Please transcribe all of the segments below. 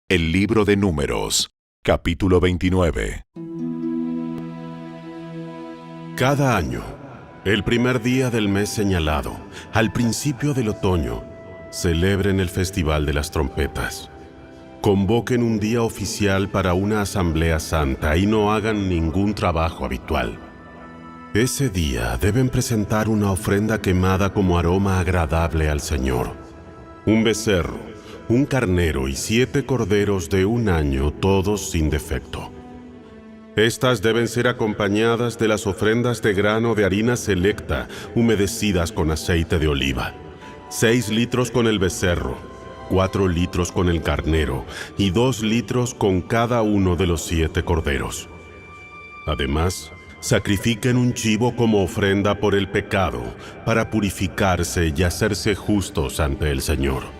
El libro de Números, capítulo 29. Cada año, el primer día del mes señalado, al principio del otoño, celebren el Festival de las Trompetas. Convoquen un día oficial para una asamblea santa y no hagan ningún trabajo habitual. Ese día deben presentar una ofrenda quemada como aroma agradable al Señor. Un becerro, un carnero y 7 corderos de un año, todos sin defecto. Estas deben ser acompañadas de las ofrendas de grano de harina selecta, humedecidas con aceite de oliva. 6 litros con el becerro, 4 litros con el carnero y 2 litros con cada uno de los 7 corderos. Además, sacrifiquen un chivo como ofrenda por el pecado, para purificarse y hacerse justos ante el Señor.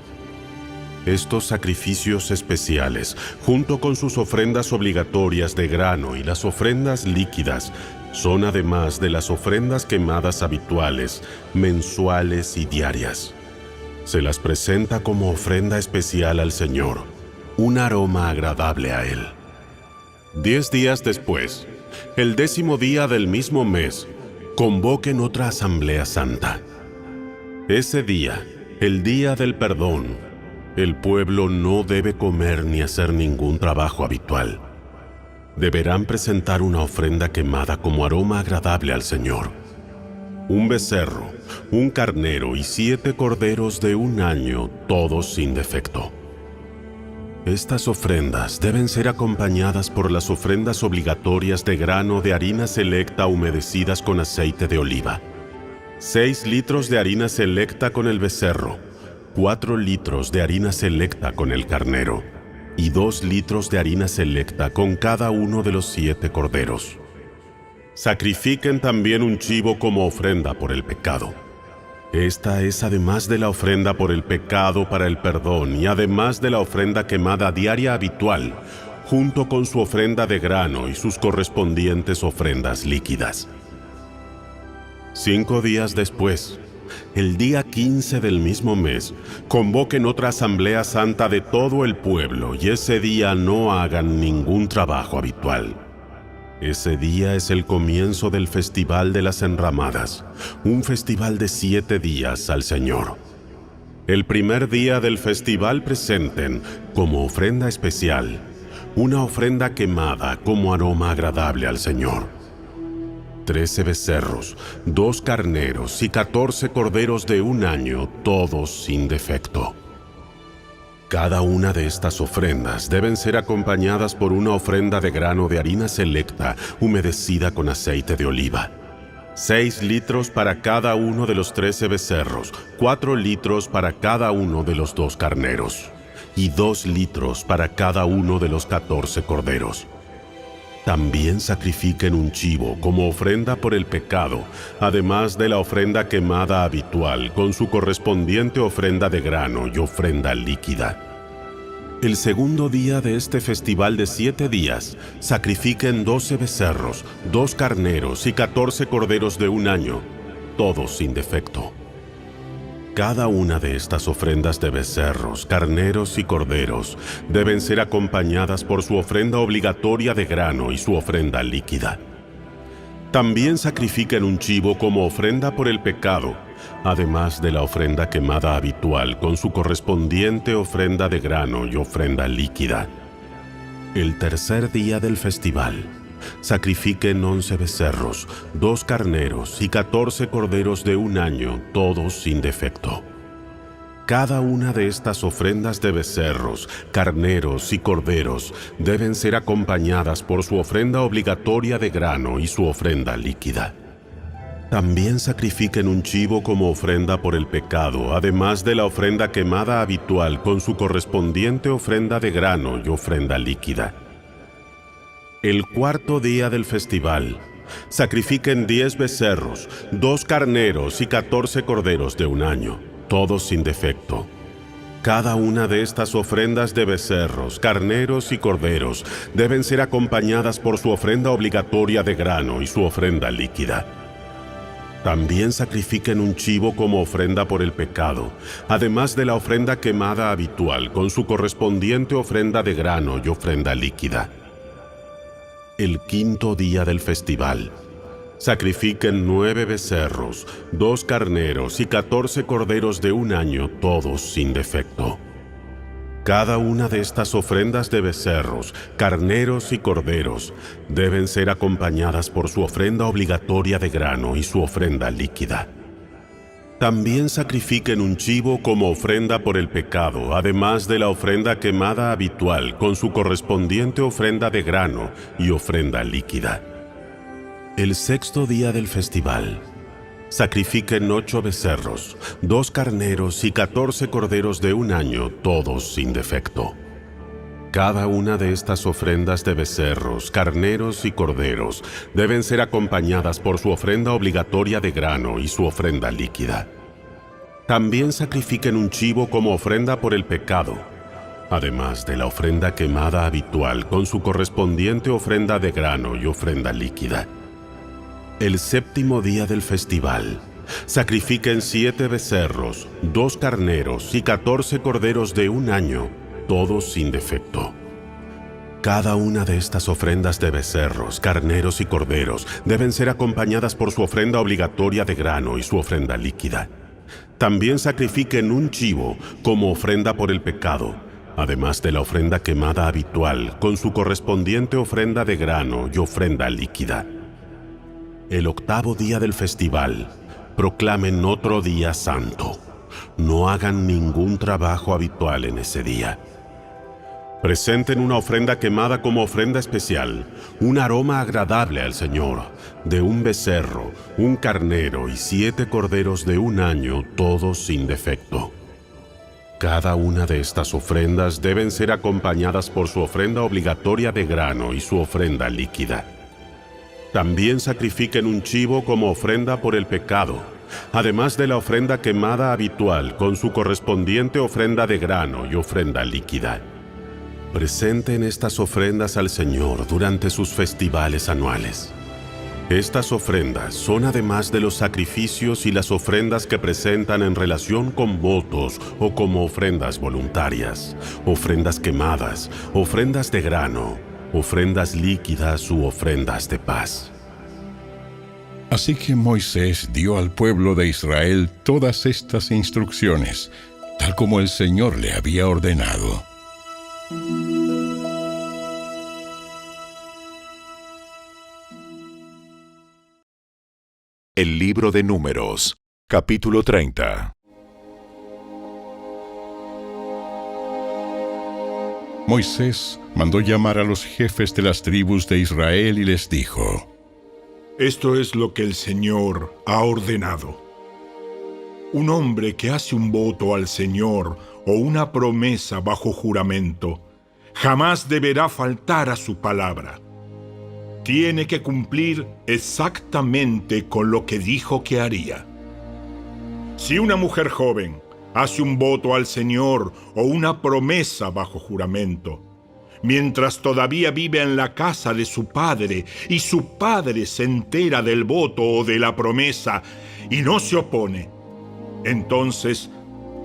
Estos sacrificios especiales, junto con sus ofrendas obligatorias de grano y las ofrendas líquidas, son además de las ofrendas quemadas habituales, mensuales y diarias. Se las presenta como ofrenda especial al Señor, un aroma agradable a Él. 10 días después, el 10º día del mismo mes, convoquen otra asamblea santa. Ese día, el día del perdón, el pueblo no debe comer ni hacer ningún trabajo habitual. Deberán presentar una ofrenda quemada como aroma agradable al Señor. Un becerro, un carnero y 7 corderos de un año, todos sin defecto. Estas ofrendas deben ser acompañadas por las ofrendas obligatorias de grano de harina selecta humedecidas con aceite de oliva. 6 litros de harina selecta con el becerro, 4 litros de harina selecta con el carnero y 2 litros de harina selecta con cada uno de los 7 corderos. Sacrifiquen también un chivo como ofrenda por el pecado. Esta es además de la ofrenda por el pecado para el perdón y además de la ofrenda quemada diaria habitual, junto con su ofrenda de grano y sus correspondientes ofrendas líquidas. 5 días después, el día 15 del mismo mes, convoquen otra asamblea santa de todo el pueblo y ese día no hagan ningún trabajo habitual. Ese día es el comienzo del Festival de las Enramadas, un festival de 7 días al Señor. El primer día del festival presenten, como ofrenda especial, una ofrenda quemada como aroma agradable al Señor. 13 becerros, 2 carneros y 14 corderos de un año, todos sin defecto. Cada una de estas ofrendas deben ser acompañadas por una ofrenda de grano de harina selecta, humedecida con aceite de oliva. 6 litros para cada uno de los 13 becerros, 4 litros para cada uno de los 2 carneros, y 2 litros para cada uno de los 14 corderos. También sacrifiquen un chivo como ofrenda por el pecado, además de la ofrenda quemada habitual con su correspondiente ofrenda de grano y ofrenda líquida. El segundo día de este festival de 7 días, sacrifiquen 12 becerros, 2 carneros y 14 corderos de un año, todos sin defecto. Cada una de estas ofrendas de becerros, carneros y corderos deben ser acompañadas por su ofrenda obligatoria de grano y su ofrenda líquida. También sacrifiquen un chivo como ofrenda por el pecado, además de la ofrenda quemada habitual con su correspondiente ofrenda de grano y ofrenda líquida. El tercer día del festival, sacrifiquen 11 becerros, 2 carneros y 14 corderos de un año, todos sin defecto. Cada una de estas ofrendas de becerros, carneros y corderos deben ser acompañadas por su ofrenda obligatoria de grano y su ofrenda líquida. También sacrifiquen un chivo como ofrenda por el pecado, además de la ofrenda quemada habitual con su correspondiente ofrenda de grano y ofrenda líquida. El cuarto día del festival, sacrifiquen 10 becerros, 2 carneros y 14 corderos de un año, todos sin defecto. Cada una de estas ofrendas de becerros, carneros y corderos deben ser acompañadas por su ofrenda obligatoria de grano y su ofrenda líquida. También sacrifiquen un chivo como ofrenda por el pecado, además de la ofrenda quemada habitual, con su correspondiente ofrenda de grano y ofrenda líquida. El quinto día del festival, sacrifiquen 9 becerros, 2 carneros y 14 corderos de un año, todos sin defecto. Cada una de estas ofrendas de becerros, carneros y corderos deben ser acompañadas por su ofrenda obligatoria de grano y su ofrenda líquida. También sacrifiquen un chivo como ofrenda por el pecado, además de la ofrenda quemada habitual con su correspondiente ofrenda de grano y ofrenda líquida. El sexto día del festival, sacrifiquen 8 becerros, 2 carneros y 14 corderos de un año, todos sin defecto. Cada una de estas ofrendas de becerros, carneros y corderos deben ser acompañadas por su ofrenda obligatoria de grano y su ofrenda líquida. También sacrifiquen un chivo como ofrenda por el pecado, además de la ofrenda quemada habitual con su correspondiente ofrenda de grano y ofrenda líquida. El séptimo día del festival, sacrifiquen 7 becerros, 2 carneros y 14 corderos de un año, todos sin defecto. Cada una de estas ofrendas de becerros, carneros y corderos deben ser acompañadas por su ofrenda obligatoria de grano y su ofrenda líquida. También sacrifiquen un chivo como ofrenda por el pecado, además de la ofrenda quemada habitual con su correspondiente ofrenda de grano y ofrenda líquida. El octavo día del festival, proclamen otro día santo. No hagan ningún trabajo habitual en ese día. Presenten una ofrenda quemada como ofrenda especial, un aroma agradable al Señor, de un becerro, un carnero y 7 corderos de un año, todos sin defecto. Cada una de estas ofrendas deben ser acompañadas por su ofrenda obligatoria de grano y su ofrenda líquida. También sacrifiquen un chivo como ofrenda por el pecado, además de la ofrenda quemada habitual con su correspondiente ofrenda de grano y ofrenda líquida. Presenten estas ofrendas al Señor durante sus festivales anuales. Estas ofrendas son además de los sacrificios y las ofrendas que presentan en relación con votos o como ofrendas voluntarias, ofrendas quemadas, ofrendas de grano, ofrendas líquidas u ofrendas de paz. Así que Moisés dio al pueblo de Israel todas estas instrucciones, tal como el Señor le había ordenado. El libro de Números, capítulo 30. Moisés mandó llamar a los jefes de las tribus de Israel y les dijo: Esto es lo que el Señor ha ordenado. Un hombre que hace un voto al Señor o una promesa bajo juramento, jamás deberá faltar a su palabra. Tiene que cumplir exactamente con lo que dijo que haría. Si una mujer joven hace un voto al Señor o una promesa bajo juramento, mientras todavía vive en la casa de su padre y su padre se entera del voto o de la promesa y no se opone, entonces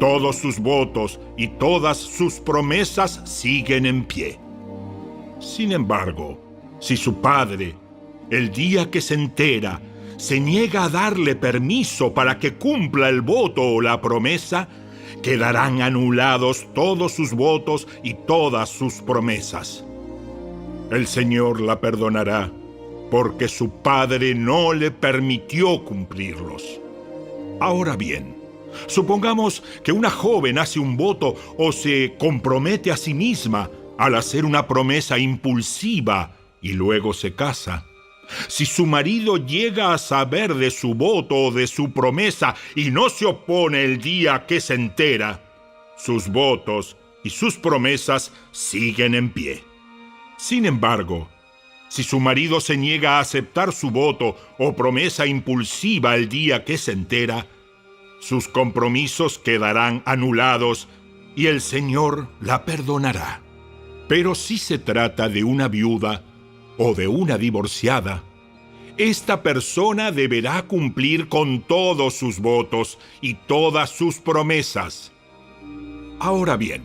todos sus votos y todas sus promesas siguen en pie. Sin embargo, si su padre, el día que se entera, se niega a darle permiso para que cumpla el voto o la promesa, quedarán anulados todos sus votos y todas sus promesas. El Señor la perdonará, porque su padre no le permitió cumplirlos. Ahora bien, supongamos que una joven hace un voto o se compromete a sí misma al hacer una promesa impulsiva y luego se casa. Si su marido llega a saber de su voto o de su promesa y no se opone el día que se entera, sus votos y sus promesas siguen en pie. Sin embargo, si su marido se niega a aceptar su voto o promesa impulsiva el día que se entera, sus compromisos quedarán anulados y el Señor la perdonará. Pero si se trata de una viuda o de una divorciada, esta persona deberá cumplir con todos sus votos y todas sus promesas. Ahora bien,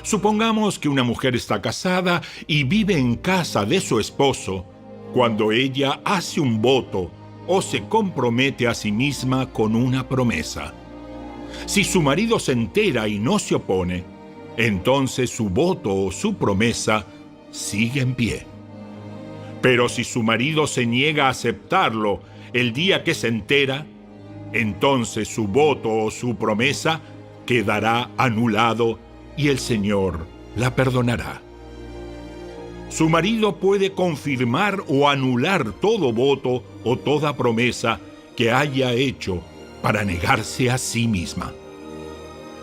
supongamos que una mujer está casada y vive en casa de su esposo cuando ella hace un voto o se compromete a sí misma con una promesa. Si su marido se entera y no se opone, entonces su voto o su promesa sigue en pie. Pero si su marido se niega a aceptarlo el día que se entera, entonces su voto o su promesa quedará anulado y el Señor la perdonará. Su marido puede confirmar o anular todo voto o toda promesa que haya hecho para negarse a sí misma.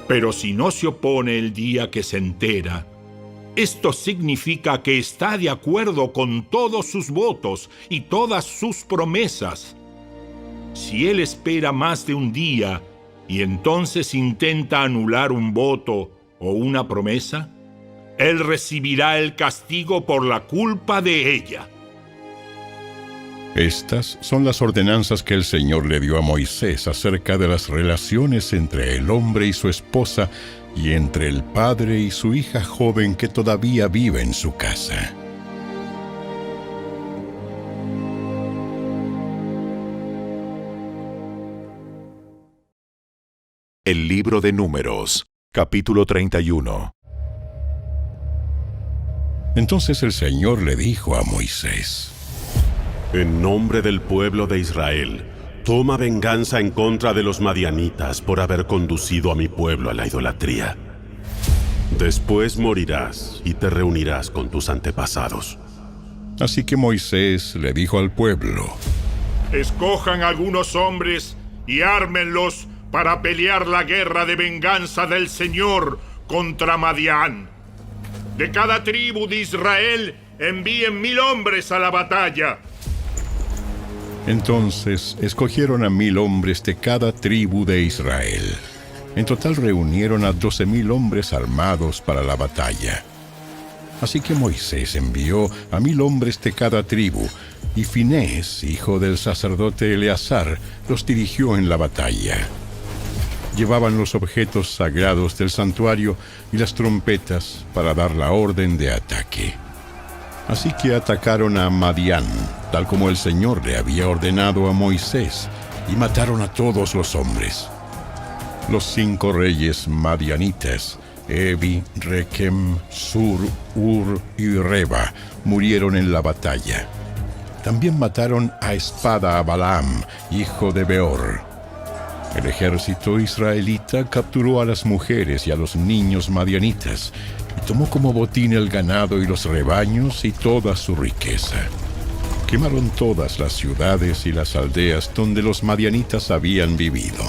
Pero si no se opone el día que se entera, esto significa que está de acuerdo con todos sus votos y todas sus promesas. Si él espera más de un día y entonces intenta anular un voto o una promesa, él recibirá el castigo por la culpa de ella. Estas son las ordenanzas que el Señor le dio a Moisés acerca de las relaciones entre el hombre y su esposa y entre el padre y su hija joven que todavía vive en su casa. El libro de Números, capítulo 31. Entonces el Señor le dijo a Moisés: En nombre del pueblo de Israel, toma venganza en contra de los madianitas por haber conducido a mi pueblo a la idolatría. Después morirás y te reunirás con tus antepasados. Así que Moisés le dijo al pueblo: Escojan algunos hombres y ármenlos para pelear la guerra de venganza del Señor contra Madián. De cada tribu de Israel envíen 1000 hombres a la batalla. Entonces escogieron a 1000 hombres de cada tribu de Israel. En total reunieron a 12,000 hombres armados para la batalla. Así que Moisés envió a 1000 hombres de cada tribu, y Finés, hijo del sacerdote Eleazar, los dirigió en la batalla. Llevaban los objetos sagrados del santuario y las trompetas para dar la orden de ataque. Así que atacaron a Madián, tal como el Señor le había ordenado a Moisés, y mataron a todos los hombres. Los 5 reyes madianitas, Evi, Rekem, Sur, Ur y Reba, murieron en la batalla. También mataron a espada a Balaam, hijo de Beor. El ejército israelita capturó a las mujeres y a los niños madianitas, y tomó como botín el ganado y los rebaños y toda su riqueza. Quemaron todas las ciudades y las aldeas donde los madianitas habían vivido.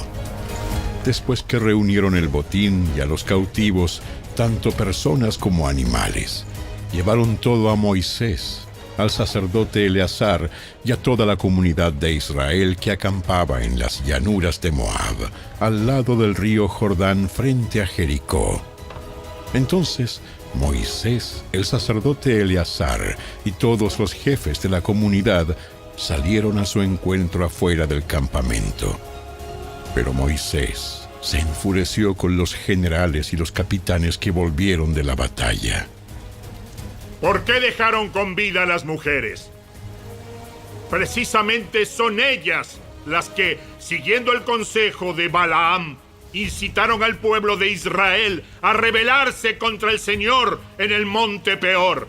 Después que reunieron el botín y a los cautivos, tanto personas como animales, llevaron todo a Moisés, al sacerdote Eleazar y a toda la comunidad de Israel que acampaba en las llanuras de Moab, al lado del río Jordán frente a Jericó. Entonces Moisés, el sacerdote Eleazar y todos los jefes de la comunidad salieron a su encuentro afuera del campamento. Pero Moisés se enfureció con los generales y los capitanes que volvieron de la batalla. ¿Por qué dejaron con vida a las mujeres? Precisamente son ellas las que, siguiendo el consejo de Balaam, incitaron al pueblo de Israel a rebelarse contra el Señor en el monte Peor.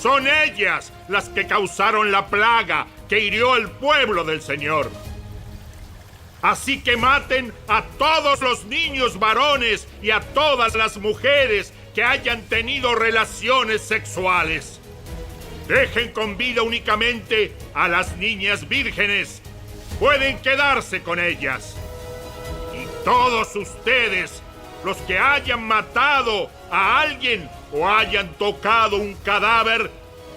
Son ellas las que causaron la plaga que hirió al pueblo del Señor. Así que maten a todos los niños varones y a todas las mujeres que hayan tenido relaciones sexuales. Dejen con vida únicamente a las niñas vírgenes. Pueden quedarse con ellas. Y todos ustedes, los que hayan matado a alguien o hayan tocado un cadáver,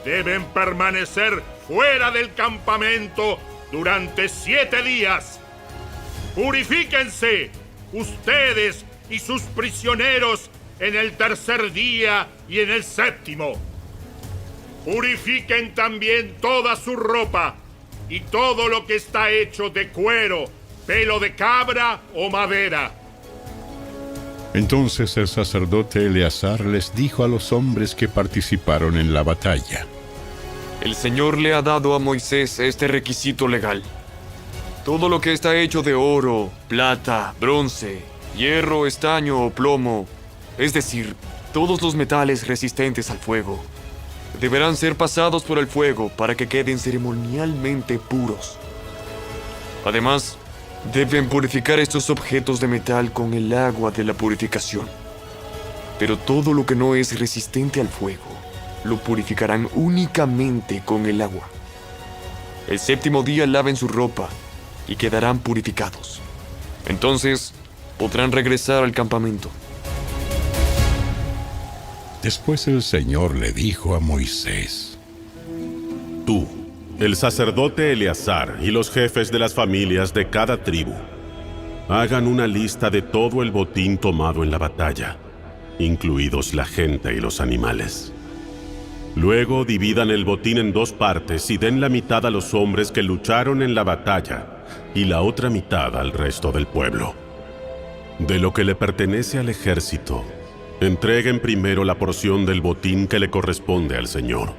deben permanecer fuera del campamento durante 7 días. Purifíquense, ustedes y sus prisioneros, en el tercer día y en el 7º. Purifiquen también toda su ropa y todo lo que está hecho de cuero, pelo de cabra o madera. Entonces el sacerdote Eleazar les dijo a los hombres que participaron en la batalla: El Señor le ha dado a Moisés este requisito legal. Todo lo que está hecho de oro, plata, bronce, hierro, estaño o plomo, es decir, todos los metales resistentes al fuego, deberán ser pasados por el fuego para que queden ceremonialmente puros. Además, deben purificar estos objetos de metal con el agua de la purificación. Pero todo lo que no es resistente al fuego, lo purificarán únicamente con el agua. El séptimo día laven su ropa y quedarán purificados. Entonces, podrán regresar al campamento. Después el Señor le dijo a Moisés: Tú, el sacerdote Eleazar y los jefes de las familias de cada tribu, hagan una lista de todo el botín tomado en la batalla, incluidos la gente y los animales. Luego dividan el botín en 2 partes y den la mitad a los hombres que lucharon en la batalla y la otra mitad al resto del pueblo. De lo que le pertenece al ejército, entreguen primero la porción del botín que le corresponde al Señor.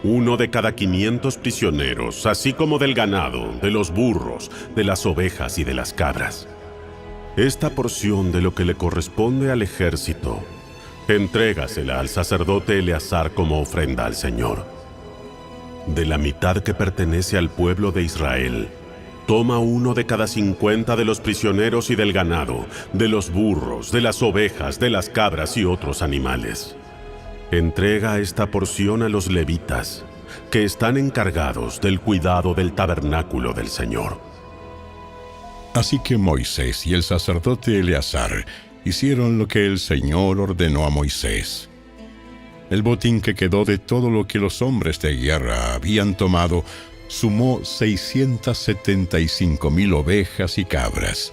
1 de cada 500 prisioneros, así como del ganado, de los burros, de las ovejas y de las cabras. Esta porción de lo que le corresponde al ejército, entrégasela al sacerdote Eleazar como ofrenda al Señor. De la mitad que pertenece al pueblo de Israel, toma 1 de cada 50 de los prisioneros y del ganado, de los burros, de las ovejas, de las cabras y otros animales. Entrega esta porción a los levitas, que están encargados del cuidado del tabernáculo del Señor. Así que Moisés y el sacerdote Eleazar hicieron lo que el Señor ordenó a Moisés. El botín que quedó de todo lo que los hombres de guerra habían tomado sumó 675,000 ovejas y cabras,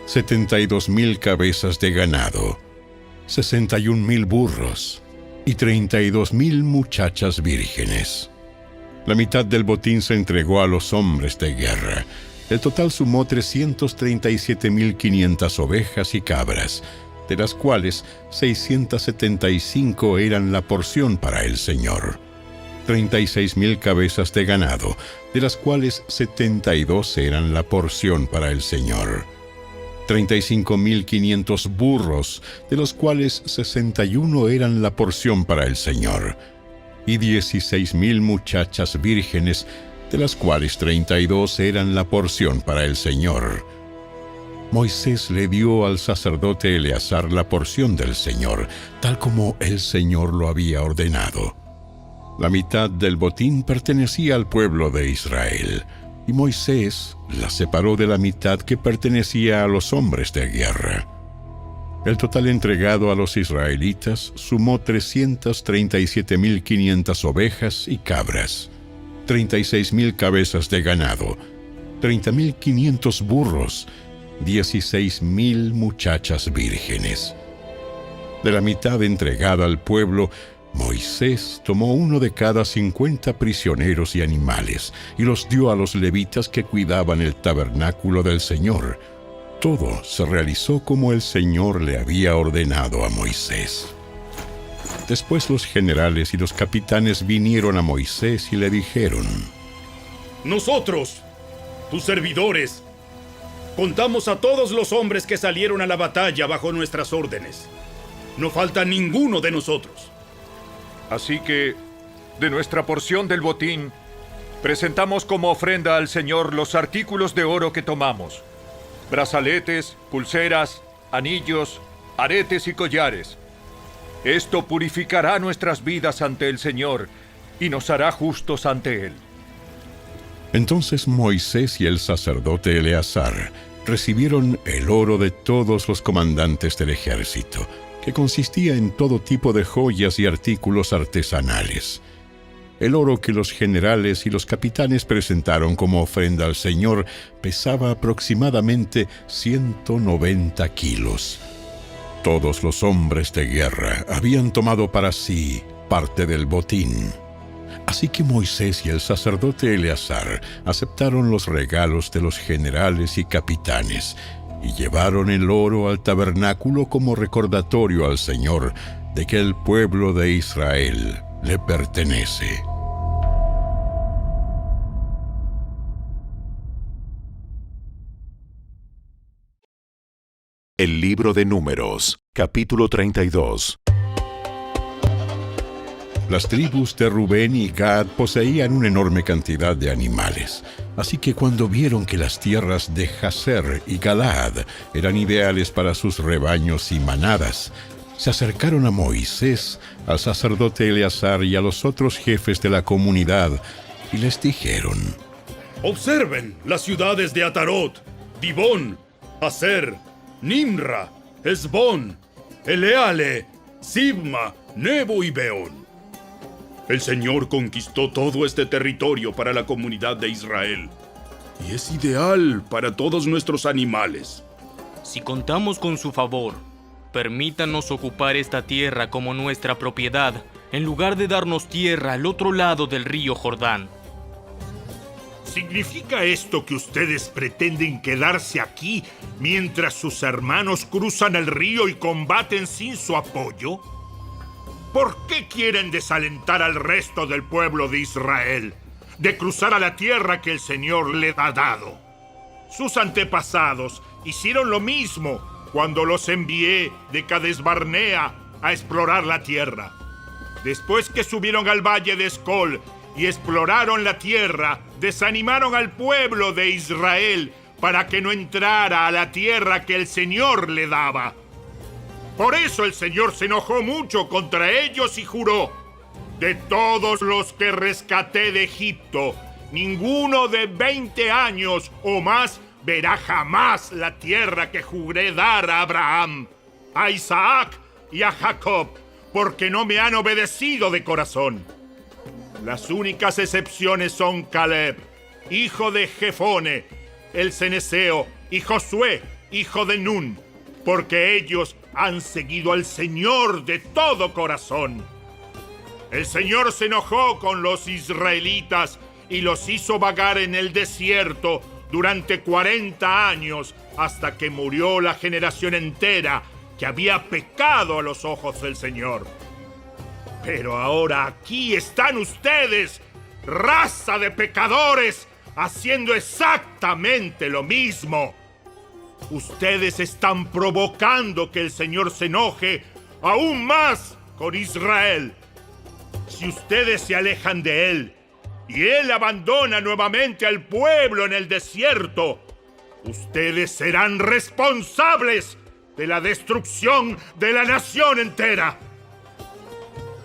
72,000 cabezas de ganado, 61,000 burros y 32,000 muchachas vírgenes. La mitad del botín se entregó a los hombres de guerra. El total sumó 337,500 ovejas y cabras, de las cuales 675 eran la porción para el Señor. 36,000 cabezas de ganado, de las cuales 72 eran la porción para el Señor. 35,500 burros, de los cuales 61 eran la porción para el Señor. Y 16,000 muchachas vírgenes, de las cuales 32 eran la porción para el Señor. Moisés le dio al sacerdote Eleazar la porción del Señor, tal como el Señor lo había ordenado. La mitad del botín pertenecía al pueblo de Israel, y Moisés la separó de la mitad que pertenecía a los hombres de guerra. El total entregado a los israelitas sumó 337,500 ovejas y cabras, 36,000 cabezas de ganado, 30,500 burros, 16,000 muchachas vírgenes. De la mitad entregada al pueblo, Moisés tomó 1 de cada 50 prisioneros y animales y los dio a los levitas que cuidaban el tabernáculo del Señor. Todo se realizó como el Señor le había ordenado a Moisés. Después los generales y los capitanes vinieron a Moisés y le dijeron: Nosotros, tus servidores, contamos a todos los hombres que salieron a la batalla bajo nuestras órdenes. No falta ninguno de nosotros. Así que, de nuestra porción del botín, presentamos como ofrenda al Señor los artículos de oro que tomamos: brazaletes, pulseras, anillos, aretes y collares. Esto purificará nuestras vidas ante el Señor y nos hará justos ante Él. Entonces Moisés y el sacerdote Eleazar recibieron el oro de todos los comandantes del ejército, que consistía en todo tipo de joyas y artículos artesanales. El oro que los generales y los capitanes presentaron como ofrenda al Señor pesaba aproximadamente 190 kilos. Todos los hombres de guerra habían tomado para sí parte del botín. Así que Moisés y el sacerdote Eleazar aceptaron los regalos de los generales y capitanes y llevaron el oro al tabernáculo como recordatorio al Señor de que el pueblo de Israel le pertenece. El libro de Números, capítulo 32. Las tribus de Rubén y Gad poseían una enorme cantidad de animales. Así que cuando vieron que las tierras de Jazer y Galaad eran ideales para sus rebaños y manadas, se acercaron a Moisés, al sacerdote Eleazar y a los otros jefes de la comunidad y les dijeron: Observen las ciudades de Atarot, Dibón, Aser, Nimra, Esbón, Eleale, Sibma, Nebo y Beón. El Señor conquistó todo este territorio para la comunidad de Israel y es ideal para todos nuestros animales. Si contamos con su favor, permítanos ocupar esta tierra como nuestra propiedad, en lugar de darnos tierra al otro lado del río Jordán. ¿Significa esto que ustedes pretenden quedarse aquí mientras sus hermanos cruzan el río y combaten sin su apoyo? ¿Por qué quieren desalentar al resto del pueblo de Israel de cruzar a la tierra que el Señor les ha dado? Sus antepasados hicieron lo mismo cuando los envié de Cades Barnea a explorar la tierra. Después que subieron al valle de Escol y exploraron la tierra, desanimaron al pueblo de Israel para que no entrara a la tierra que el Señor le daba. Por eso el Señor se enojó mucho contra ellos y juró: de todos los que rescaté de Egipto, ninguno de 20 años o más verá jamás la tierra que juré dar a Abraham, a Isaac y a Jacob, porque no me han obedecido de corazón. Las únicas excepciones son Caleb, hijo de Jefone, el ceneseo, y Josué, hijo de Nun, porque ellos han seguido al Señor de todo corazón. El Señor se enojó con los israelitas y los hizo vagar en el desierto durante 40 años hasta que murió la generación entera que había pecado a los ojos del Señor. Pero ahora aquí están ustedes, raza de pecadores, haciendo exactamente lo mismo. Ustedes están provocando que el Señor se enoje aún más con Israel. Si ustedes se alejan de Él y Él abandona nuevamente al pueblo en el desierto, ustedes serán responsables de la destrucción de la nación entera.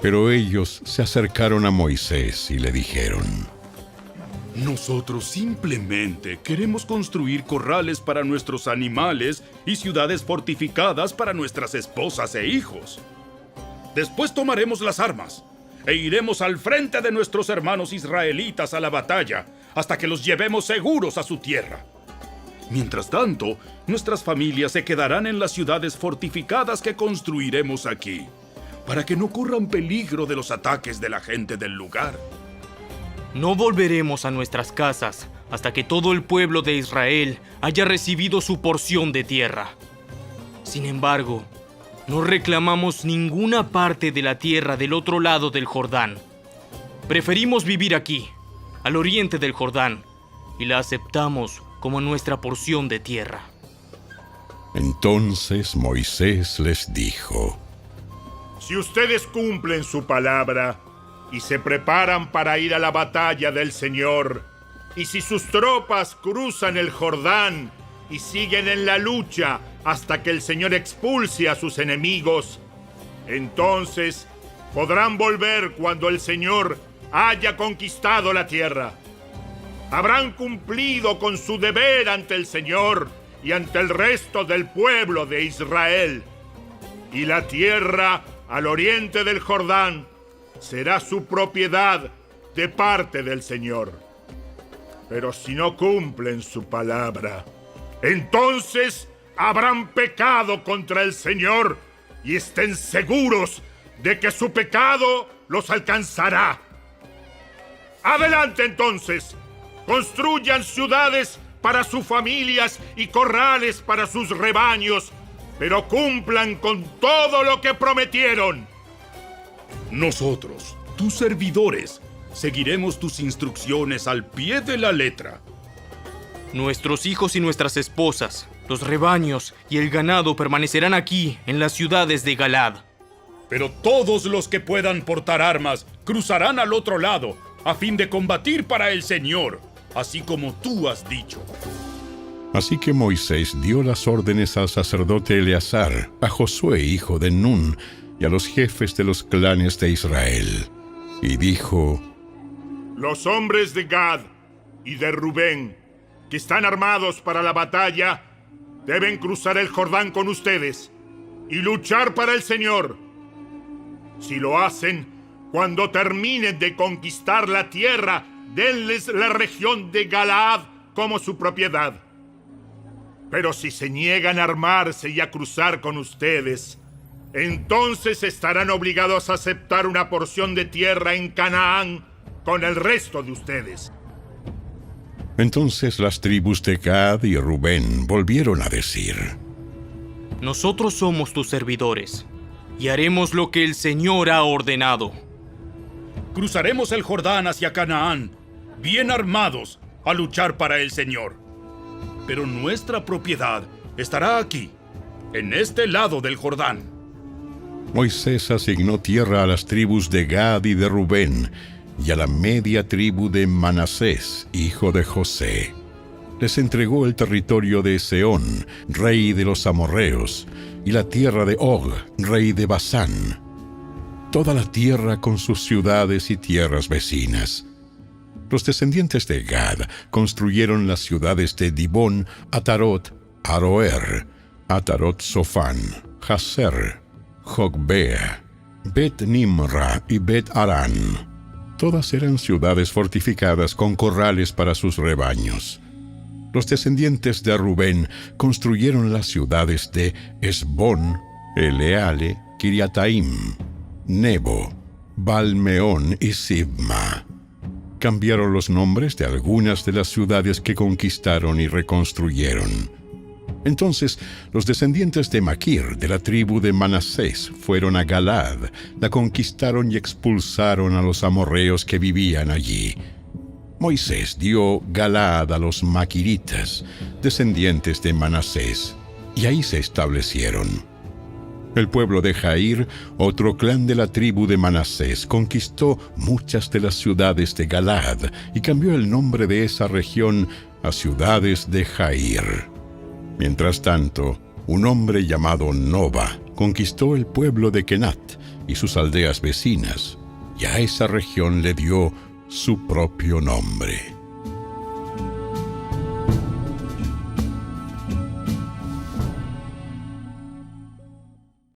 Pero ellos se acercaron a Moisés y le dijeron: Nosotros simplemente queremos construir corrales para nuestros animales y ciudades fortificadas para nuestras esposas e hijos. Después tomaremos las armas e iremos al frente de nuestros hermanos israelitas a la batalla hasta que los llevemos seguros a su tierra. Mientras tanto, nuestras familias se quedarán en las ciudades fortificadas que construiremos aquí, para que no corran peligro de los ataques de la gente del lugar. No volveremos a nuestras casas hasta que todo el pueblo de Israel haya recibido su porción de tierra. Sin embargo, no reclamamos ninguna parte de la tierra del otro lado del Jordán. Preferimos vivir aquí, al oriente del Jordán, y la aceptamos como nuestra porción de tierra. Entonces Moisés les dijo: Si ustedes cumplen su palabra y se preparan para ir a la batalla del Señor, y si sus tropas cruzan el Jordán y siguen en la lucha hasta que el Señor expulse a sus enemigos, entonces podrán volver cuando el Señor haya conquistado la tierra. Habrán cumplido con su deber ante el Señor y ante el resto del pueblo de Israel. Y la tierra al oriente del Jordán será su propiedad de parte del Señor. Pero si no cumplen su palabra, entonces habrán pecado contra el Señor y estén seguros de que su pecado los alcanzará. Adelante entonces. Construyan ciudades para sus familias y corrales para sus rebaños, pero cumplan con todo lo que prometieron. Nosotros, tus servidores, seguiremos tus instrucciones al pie de la letra. Nuestros hijos y nuestras esposas, los rebaños y el ganado permanecerán aquí, en las ciudades de Galaad. Pero todos los que puedan portar armas cruzarán al otro lado, a fin de combatir para el Señor, así como tú has dicho. Así que Moisés dio las órdenes al sacerdote Eleazar, a Josué hijo de Nun, y a los jefes de los clanes de Israel. Y dijo: Los hombres de Gad y de Rubén, que están armados para la batalla, deben cruzar el Jordán con ustedes y luchar para el Señor. Si lo hacen, cuando terminen de conquistar la tierra, denles la región de Galaad como su propiedad. Pero si se niegan a armarse y a cruzar con ustedes, entonces estarán obligados a aceptar una porción de tierra en Canaán con el resto de ustedes. Entonces las tribus de Gad y Rubén volvieron a decir: Nosotros somos tus servidores, y haremos lo que el Señor ha ordenado. Cruzaremos el Jordán hacia Canaán, bien armados, a luchar para el Señor. Pero nuestra propiedad estará aquí, en este lado del Jordán. Moisés asignó tierra a las tribus de Gad y de Rubén, y a la media tribu de Manasés, hijo de José. Les entregó el territorio de Sehón, rey de los amorreos, y la tierra de Og, rey de Basán. Toda la tierra con sus ciudades y tierras vecinas. Los descendientes de Gad construyeron las ciudades de Dibón, Atarot, Aroer, Atarot Sofán, Jazer, Jogbea, Bet Nimra y Bet Arán. Todas eran ciudades fortificadas con corrales para sus rebaños. Los descendientes de Rubén construyeron las ciudades de Esbón, Eleale, Kiriataim, Nebo, Balmeón y Sibma. Cambiaron los nombres de algunas de las ciudades que conquistaron y reconstruyeron. Entonces, los descendientes de Maquir, de la tribu de Manasés, fueron a Galaad, la conquistaron y expulsaron a los amorreos que vivían allí. Moisés dio Galaad a los maquiritas, descendientes de Manasés, y ahí se establecieron. El pueblo de Jair, otro clan de la tribu de Manasés, conquistó muchas de las ciudades de Galaad y cambió el nombre de esa región a ciudades de Jair. Mientras tanto, un hombre llamado Noba conquistó el pueblo de Kenat y sus aldeas vecinas, y a esa región le dio su propio nombre.